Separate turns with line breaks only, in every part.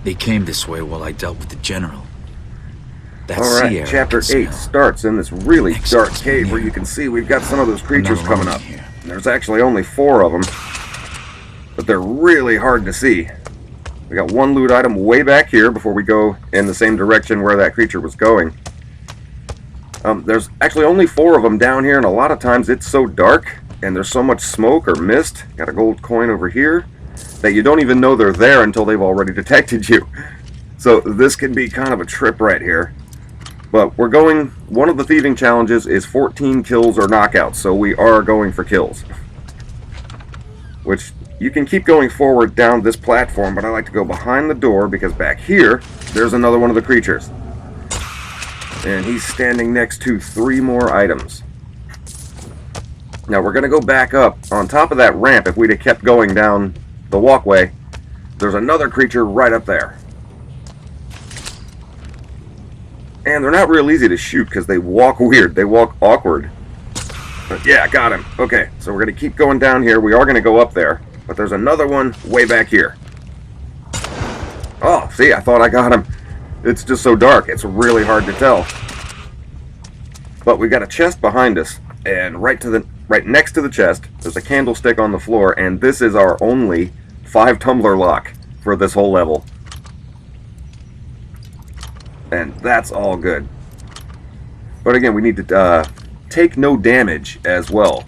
They came this way while I dealt with the general.
Alright, Chapter 8 starts in this really dark cave where you can see we've got some of those creatures coming up. There's actually only 4 of them, but they're really hard to see. We got one loot item way back here before we go in the same direction where that creature was going. There's actually only 4 of them down here, and a lot of times it's so dark and there's so much smoke or mist. Got a gold coin over here that you don't even know they're there until they've already detected you. So this can be kind of a trip right here. But we're going, one of the thieving challenges is 14 kills or knockouts, so we are going for kills. Which, you can keep going forward down this platform, but I like to go behind the door because back here, there's another one of the creatures. And he's standing next to 3 more items. Now we're going to go back up. On top of that ramp, if we'd have kept going down the walkway, there's another creature right up there. And they're not real easy to shoot because they walk weird. They walk awkward. But yeah, got him. Okay, so we're going to keep going down here. We are going to go up there. But there's another one way back here. Oh, see, I thought I got him. It's just so dark. It's really hard to tell. But we got a chest behind us. And right next to the chest, there's a candlestick on the floor. And this is our only 5 tumbler lock for this whole level. And that's all good. But again, we need to take no damage as well.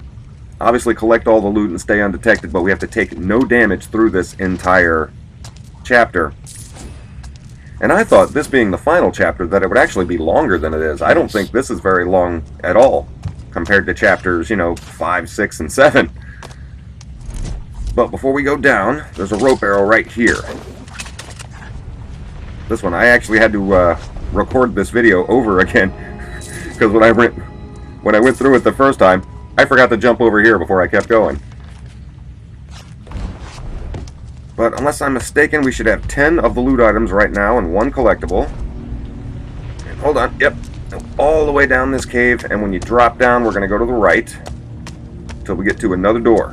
Obviously collect all the loot and stay undetected, but we have to take no damage through this entire chapter. And I thought, this being the final chapter, that it would actually be longer than it is. I don't think this is very long at all, compared to chapters, 5, 6, and 7. But before we go down, there's a rope arrow right here. This one, I actually had to record this video over again, because when I went through it the first time, I forgot to jump over here before I kept going. But unless I'm mistaken, we should have 10 of the loot items right now and 1 collectible. And hold on, yep, all the way down this cave, and when you drop down, we're going to go to the right until we get to another door.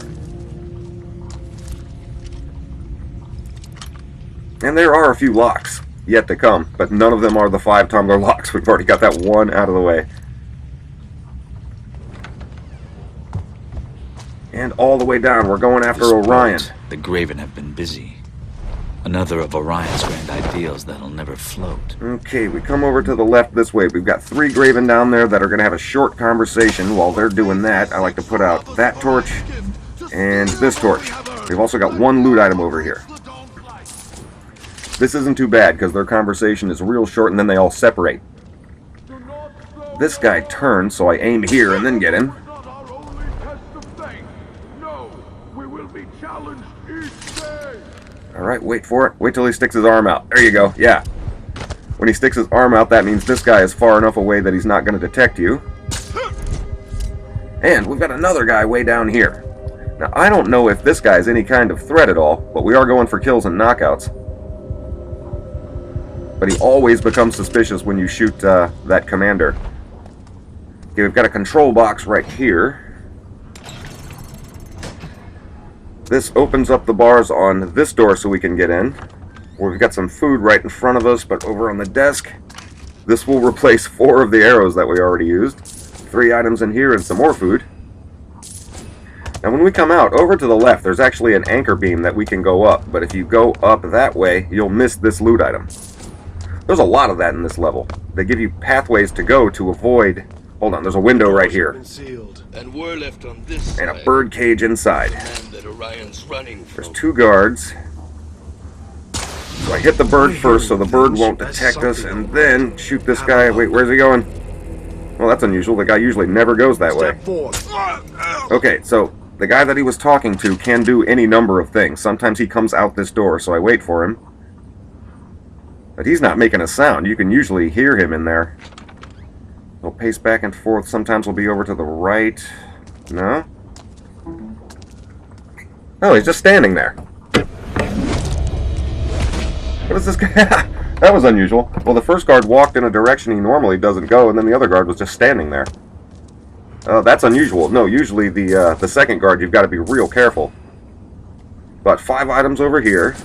And there are a few locks yet to come, but none of them are the 5 tumbler locks. We've already got that one out of the way. And all the way down, we're going after Orion.
The Graven have been busy. Another of Orion's grand ideals that'll never float.
Okay, we come over to the left this way. We've got 3 Graven down there that are going to have a short conversation. While they're doing that, I like to put out that torch and this torch. We've also got 1 loot item over here. This isn't too bad because their conversation is real short and then they all separate. This guy turns, so I aim here and then get him. Alright, wait for it. Wait till he sticks his arm out. There you go. Yeah. When he sticks his arm out, that means this guy is far enough away that he's not going to detect you. And we've got another guy way down here. Now, I don't know if this guy is any kind of threat at all, but we are going for kills and knockouts. But he always becomes suspicious when you shoot that commander. Okay, we've got a control box right here. This opens up the bars on this door so we can get in. We've got some food right in front of us, but over on the desk, this will replace 4 of the arrows that we already used. 3 items in here and some more food. Now when we come out, over to the left, there's actually an anchor beam that we can go up, but if you go up that way, you'll miss this loot item. There's a lot of that in this level. They give you pathways to go to avoid... Hold on, there's a window right here. And a bird cage inside. There's 2 guards. So I hit the bird first so the bird won't detect us, and then shoot this guy. Wait, where's he going? Well, that's unusual. The guy usually never goes that way. Okay, so the guy that he was talking to can do any number of things. Sometimes he comes out this door, so I wait for him. But he's not making a sound. You can usually hear him in there. He'll pace back and forth. Sometimes he'll be over to the right. No? Oh, he's just standing there. What is this guy? That was unusual. Well, the first guard walked in a direction he normally doesn't go, and then the other guard was just standing there. That's unusual. No, usually the second guard, you've got to be real careful. But 5 items over here.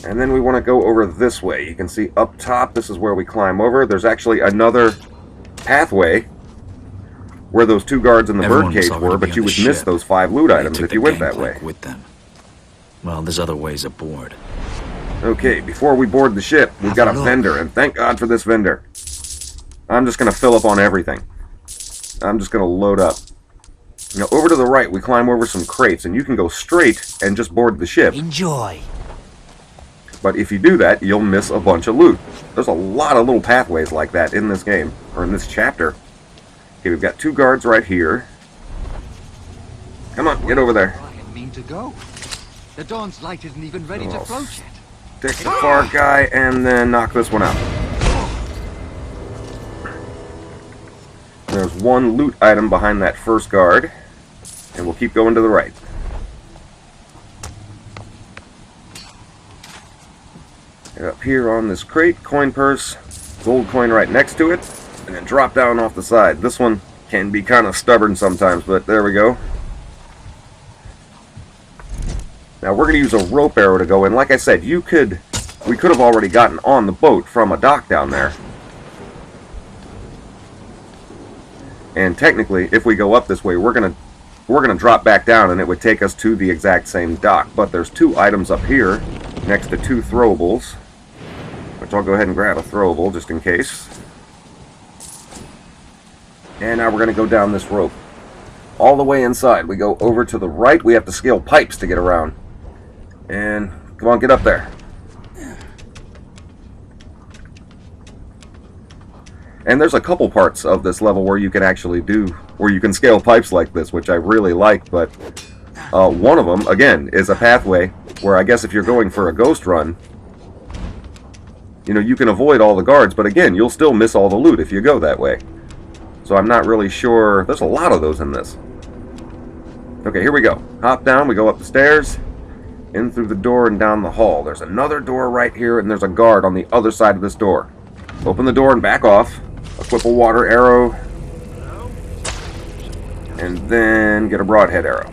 And then we want to go over this way. You can see up top, this is where we climb over. There's actually another pathway where those 2 guards in the birdcage were, but you would miss those 5 loot items if you went that way.
With them. Well, there's other ways aboard.
Okay, before we board the ship, we've got a vendor, and thank God for this vendor. I'm just going to fill up on everything. I'm just going to load up. Now, over to the right, we climb over some crates, and you can go straight and just board the ship.
Enjoy.
But if you do that, you'll miss a bunch of loot. There's a lot of little pathways like that in this game, or in this chapter. Okay, we've got 2 guards right here. Come on, get over there.
I didn't mean to go. The Dawn's light isn't even ready to float yet.
Stick the far guy, and then knock this one out. There's 1 loot item behind that first guard. And we'll keep going to the right. Get up here on this crate, coin purse, gold coin right next to it, and then drop down off the side. This one can be kind of stubborn sometimes, but there we go. Now we're going to use a rope arrow to go in. Like I said, we could have already gotten on the boat from a dock down there. And technically, if we go up this way, we're gonna drop back down, and it would take us to the exact same dock. But there's 2 items up here next to 2 throwables, which I'll go ahead and grab a throwable just in case. And now we're going to go down this rope all the way inside. We go over to the right. We have to scale pipes to get around. And come on, get up there. And there's a couple parts of this level where you can actually scale pipes like this, which I really like, but one of them, again, is a pathway where I guess if you're going for a ghost run, you know, you can avoid all the guards, but again, you'll still miss all the loot if you go that way. So I'm not really sure. There's a lot of those in this. Okay, here we go. Hop down, we go up the stairs, in through the door and down the hall. There's another door right here, and there's a guard on the other side of this door. Open the door and back off. Equip a water arrow. And then get a broadhead arrow.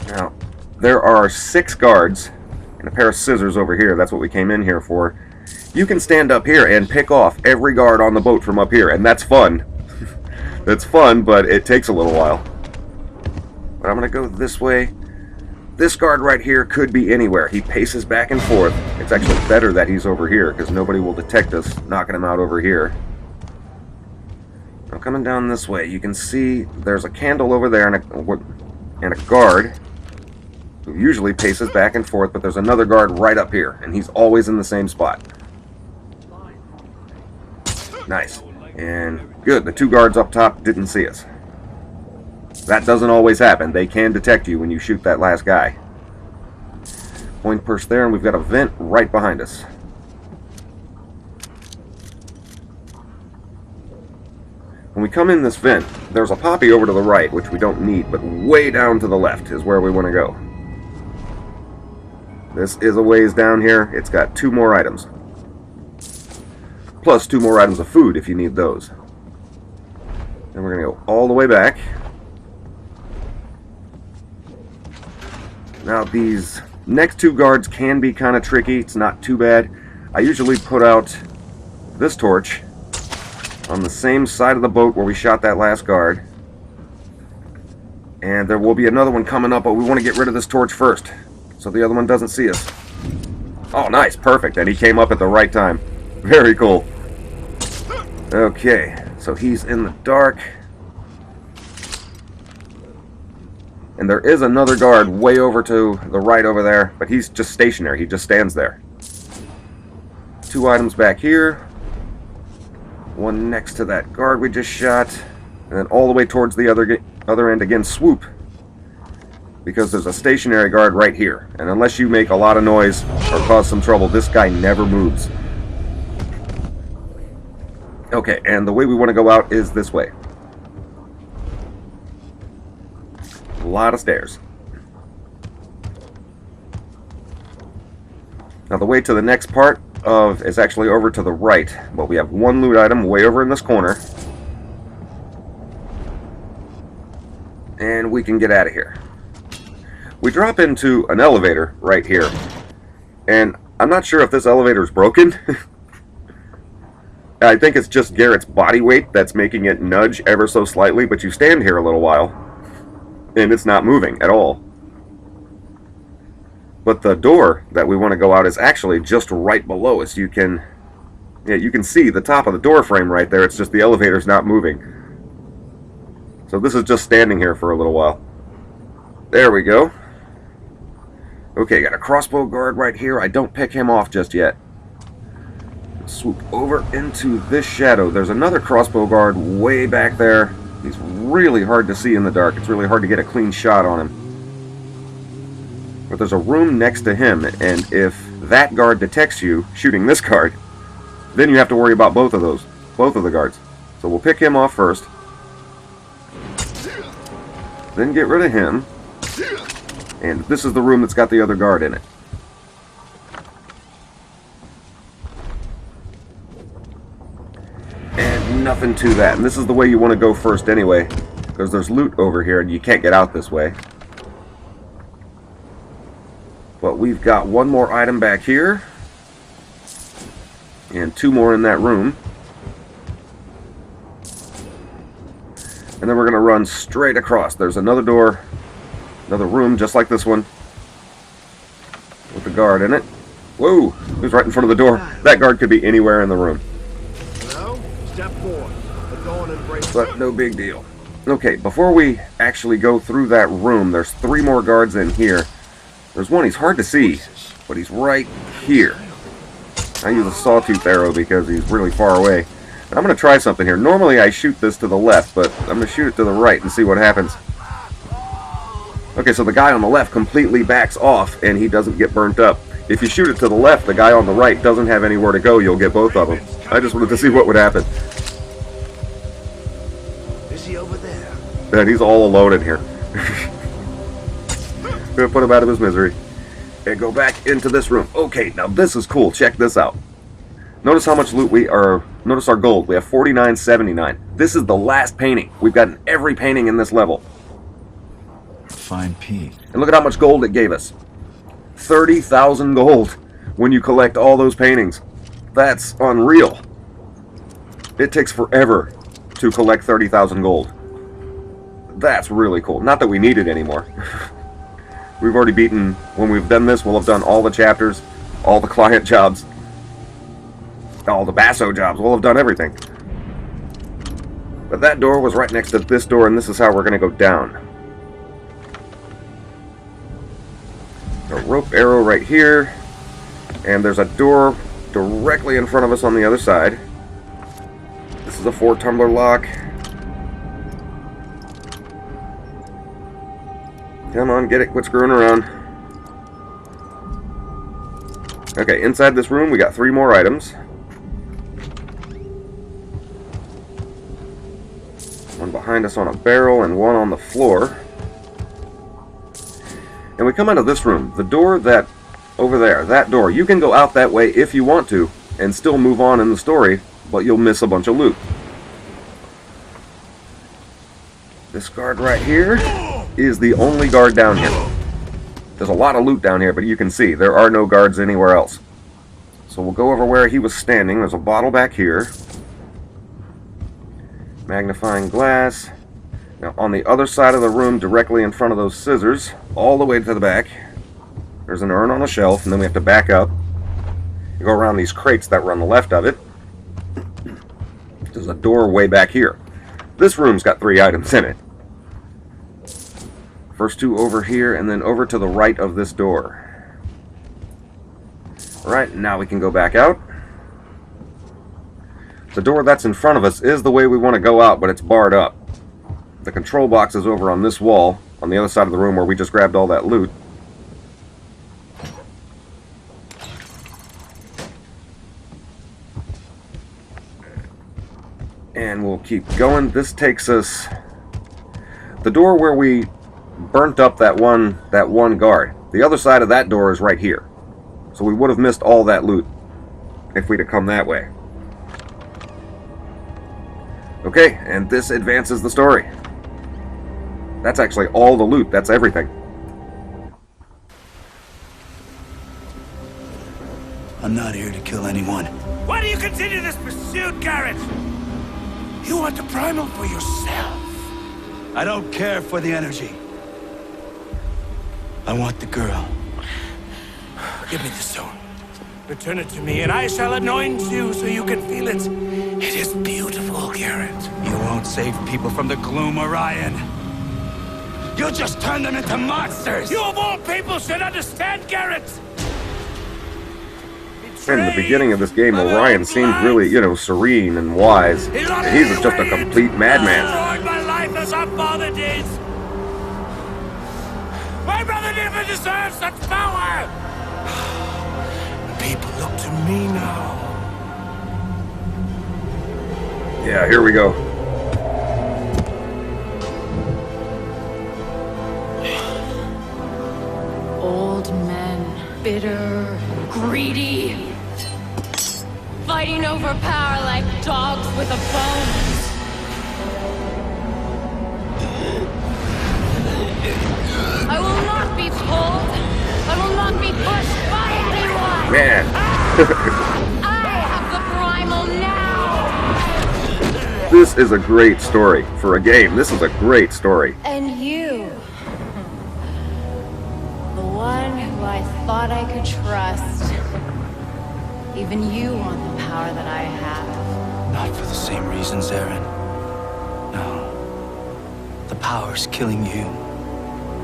Now, there are 6 guards and a pair of scissors over here. That's what we came in here for. You can stand up here and pick off every guard on the boat from up here, and that's fun. That's fun, but it takes a little while. But I'm going to go this way. This guard right here could be anywhere. He paces back and forth. It's actually better that he's over here, because nobody will detect us knocking him out over here. Now coming down this way, you can see there's a candle over there and a guard who usually paces back and forth, but there's another guard right up here, and he's always in the same spot. Nice. And good, the 2 guards up top didn't see us. That doesn't always happen. They can detect you when you shoot that last guy. Coin purse there, and we've got a vent right behind us. When we come in this vent, there's a poppy over to the right, which we don't need, but way down to the left is where we want to go. This is a ways down here. It's got 2 more items. Plus 2 more items of food if you need those. Then we're going to go all the way back. Now these next 2 guards can be kind of tricky. It's not too bad. I usually put out this torch on the same side of the boat where we shot that last guard. And there will be another one coming up, but we want to get rid of this torch first, so the other one doesn't see us. Oh, nice. Perfect. And he came up at the right time. Very cool. Okay, so he's in the dark. And there is another guard way over to the right over there, but he's just stationary. He just stands there. 2 items back here. One next to that guard we just shot. And then all the way towards the other end again, swoop. Because there's a stationary guard right here. And unless you make a lot of noise or cause some trouble, this guy never moves. Okay, and the way we want to go out is this way. A lot of stairs. Now the way to the next part is actually over to the right, but we have 1 loot item way over in this corner. And we can get out of here. we drop into an elevator right here. And I'm not sure if this elevator is broken. I think it's just Garrett's body weight that's making it nudge ever so slightly, but you stand here a little while, and it's not moving at all. But the door that we want to go out is actually just right below us. You can see the top of the door frame right there. It's just the elevator's not moving. So this is just standing here for a little while. There we go. Okay, got a crossbow guard right here. I don't pick him off just yet. Swoop over into this shadow. There's another crossbow guard way back there. He's really hard to see in the dark. It's really hard to get a clean shot on him. But there's a room next to him, and if that guard detects you shooting this guard, then you have to worry about both of the guards. So we'll pick him off first. Then get rid of him. And this is the room that's got the other guard in it. And nothing to that. And this is the way you want to go first anyway, because there's loot over here and you can't get out this way. But we've got one more item back here. And two more in that room. And then we're going to run straight across. There's another door, another room just like this one, with the guard in it. Whoa! Who's right in front of the door? That guard could be anywhere in the room.
Well, step forward.
But no big deal. Okay, before we actually go through that room, there's three more guards in here. There's one, he's hard to see, but he's right here. I use a sawtooth arrow because he's really far away. And I'm going to try something here. Normally I shoot this to the left, but I'm going to shoot it to the right and see what happens. Okay, so the guy on the left completely backs off and he doesn't get burnt up. If you shoot it to the left, the guy on the right doesn't have anywhere to go. You'll get both of them. I just wanted to see what would happen.
Is he over there?
And he's all alone in here. Gonna put him out of his misery. And go back into this room. Okay, now this is cool. Check this out. Notice how much loot we are. Notice our gold. We have 49.79. This is the last painting. We've gotten every painting in this level.
Fine peak.
And look at how much gold it gave us. 30,000 gold when you collect all those paintings. That's unreal. It takes forever to collect 30,000 gold. That's really cool. Not that we need it anymore. We've already beaten, when we've done this, we'll have done all the chapters, all the client jobs, all the Basso jobs. We'll have done everything. But that door was right next to this door, and this is how we're going to go down. A rope arrow right here, and there's a door directly in front of us on the other side. This is a 4-tumbler lock. Come on, get it. Quit screwing around. Okay, inside this room we got 3 more items. One behind us on a barrel and one on the floor. And we come out of this room. The door that over there, that door, you can go out that way if you want to and still move on in the story, but you'll miss a bunch of loot. This guard right here is the only guard down here. There's a lot of loot down here, but you can see there are no guards anywhere else. So we'll go over where he was standing. There's a bottle back here. Magnifying glass. Now on the other side of the room, directly in front of those scissors, all the way to the back, there's an urn on a shelf, and then we have to back up. You go around these crates that were on the left of it. There's a door way back here. This room's got 3 items in it. First 2 over here, and then over to the right of this door. Alright, now we can go back out. The door that's in front of us is the way we want to go out, but it's barred up. The control box is over on this wall, on the other side of the room where we just grabbed all that loot. And we'll keep going. This takes us... The door where we burnt up that one guard. The other side of that door is right here. So we would have missed all that loot if we'd have come that way. Okay, and this advances the story. That's actually all the loot. That's everything.
I'm not here to kill anyone.
Why do you continue this pursuit, Garrett? You want the primal for yourself.
I don't care for the energy. I want the girl.
Give me the stone. Return it to me, and I shall anoint you so you can feel it. It is beautiful, Garrett.
You won't save people from the gloom, Orion. You'll just turn them into monsters!
You of all people should understand, Garrett!
In the beginning of this game, Orion seemed really, serene and wise. He's just a complete madman.
Destroyed my life as our father did. My brother never deserved such power! People look to me now.
Yeah, here we go.
Old men, bitter, greedy, fighting over power like dogs with a bone. I will not be pulled. I will not be pushed by anyone.
Man.
I have the primal now.
This is a great story. For a game, this is a great story.
And you, the one who I thought I could trust. Even you want the power that I have.
Not for the same reasons, Aaron. No. The power's killing you.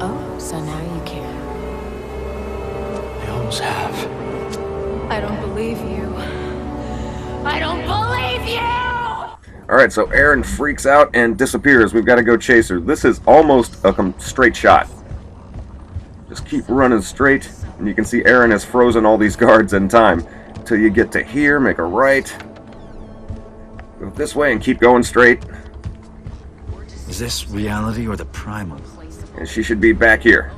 Oh, so now you care.
I always have.
I don't believe you. I don't believe you!
Alright, so Aaron freaks out and disappears. We've got to go chase her. This is almost a straight shot. Just keep running straight, and you can see Aaron has frozen all these guards in time. Till you get to here, make a right. Go this way and keep going straight.
Is this reality or the primal?
And she should be back here.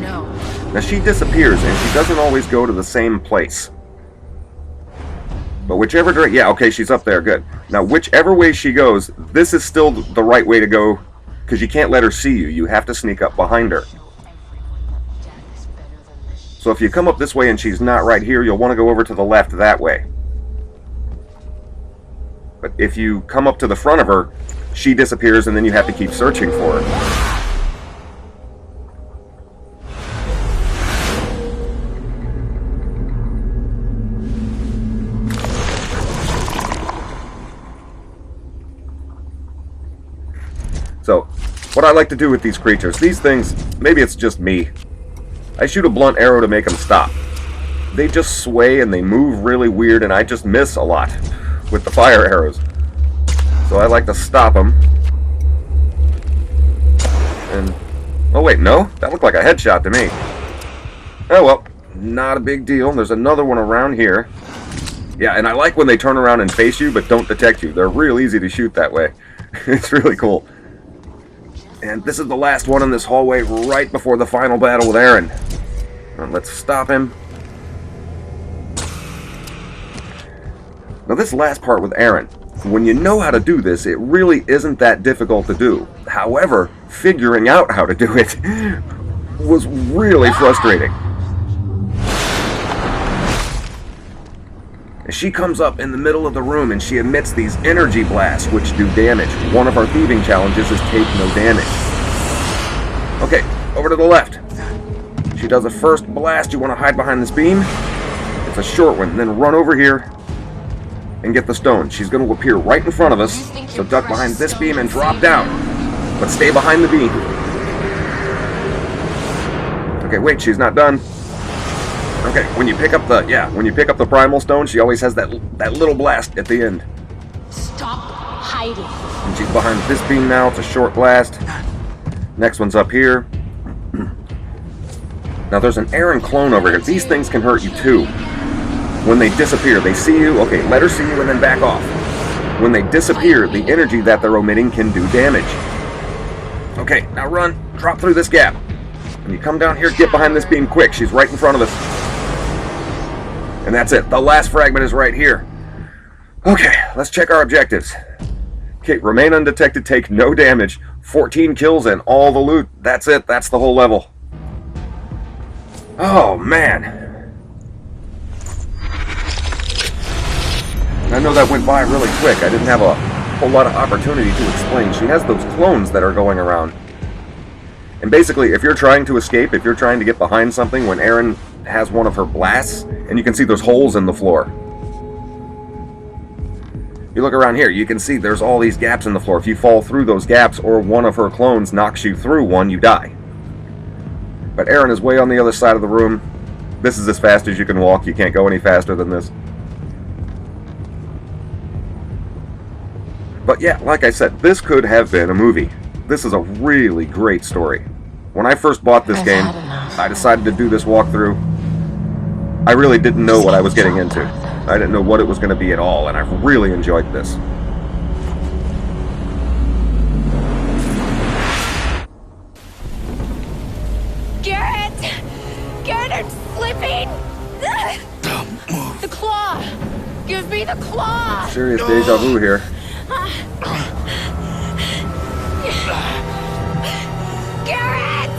No.
Now she disappears, and she doesn't always go to the same place. But whichever direction... Yeah, okay, she's up there, good. Now, whichever way she goes, this is still the right way to go, because you can't let her see you. You have to sneak up behind her. So if you come up this way and she's not right here, you'll want to go over to the left that way. But if you come up to the front of her, she disappears, and then you have to keep searching for her. So, what I like to do with these creatures, these things, maybe it's just me. I shoot a blunt arrow to make them stop. They just sway and they move really weird, and I just miss a lot with the fire arrows. So I like to stop them. And, oh wait, no? That looked like a headshot to me. Oh well, not a big deal. There's another one around here. Yeah, and I like when they turn around and face you, but don't detect you. They're real easy to shoot that way. It's really cool. And this is the last one in this hallway right before the final battle with Aaron. Let's stop him. Now this last part with Aaron, when you know how to do this, it really isn't that difficult to do. However, figuring out how to do it was really frustrating. She comes up in the middle of the room and she emits these energy blasts which do damage. One of our thieving challenges is take no damage. Okay, over to the left. She does a first blast. You want to hide behind this beam. It's a short one. Then run over here and get the stone. She's going to appear right in front of us. So duck behind this beam and drop down. But stay behind the beam. Okay, wait, she's not done. Okay, when you pick up the primal stone, she always has that little blast at the end.
Stop hiding.
And she's behind this beam now. It's a short blast. Next one's up here. Now there's an Aaron clone over here. These things can hurt you too. When they disappear, they see you. Okay, let her see you and then back off. When they disappear, the energy that they're emitting can do damage. Okay, now run. Drop through this gap. When you come down here, get behind this beam quick. She's right in front of us. And that's it. The last fragment is right here. Okay, let's check our objectives. Okay, remain undetected, take no damage, 14 kills, and all the loot. That's it. That's the whole level. Oh, man. I know that went by really quick. I didn't have a whole lot of opportunity to explain. She has those clones that are going around. And basically, if you're trying to escape, if you're trying to get behind something, when Erin has one of her blasts, and you can see there's holes in the floor. You look around here, you can see there's all these gaps in the floor. If you fall through those gaps, or one of her clones knocks you through one, you die. But Erin is way on the other side of the room. This is as fast as you can walk. You can't go any faster than this. But yeah, like I said, this could have been a movie. This is a really great story. When I first bought this game, I decided to do this walkthrough. I really didn't know what I was getting into. I didn't know what it was going to be at all, and I've really enjoyed this.
Garrett! Garrett, I'm slipping! The claw! Give me the claw!
Serious deja vu here.
Garrett!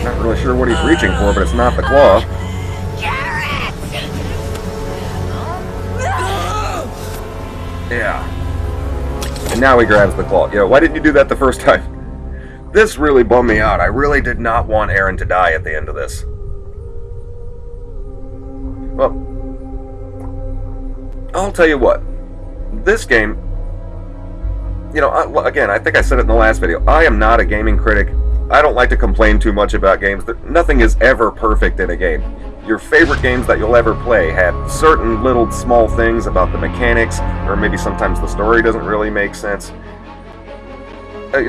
Not really sure what he's reaching for, but it's not the claw.
Garrett!
Yeah. And now he grabs the claw. Why didn't you do that the first time? This really bummed me out. I really did not want Erin to die at the end of this. Well, I'll tell you what. This game, again, I think I said it in the last video. I am not a gaming critic. I don't like to complain too much about games. Nothing is ever perfect in a game. Your favorite games that you'll ever play have certain little small things about the mechanics, or maybe sometimes the story doesn't really make sense. I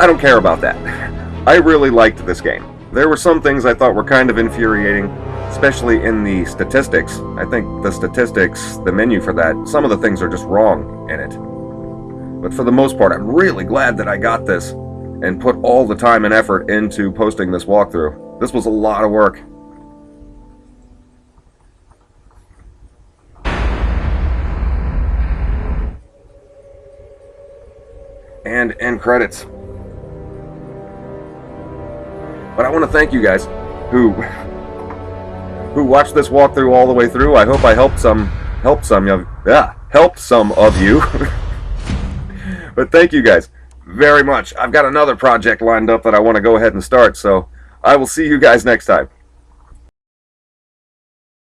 don't care about that. I really liked this game. There were some things I thought were kind of infuriating, especially in the statistics. I think the statistics, the menu for that, some of the things are just wrong in it. But for the most part, I'm really glad that I got this and put all the time and effort into posting this walkthrough. This was a lot of work. And end credits. But I want to thank you guys who watched this walkthrough all the way through. I hope I helped some of you. But thank you guys very much. I've got another project lined up that I want to go ahead and start, so I will see you guys next time.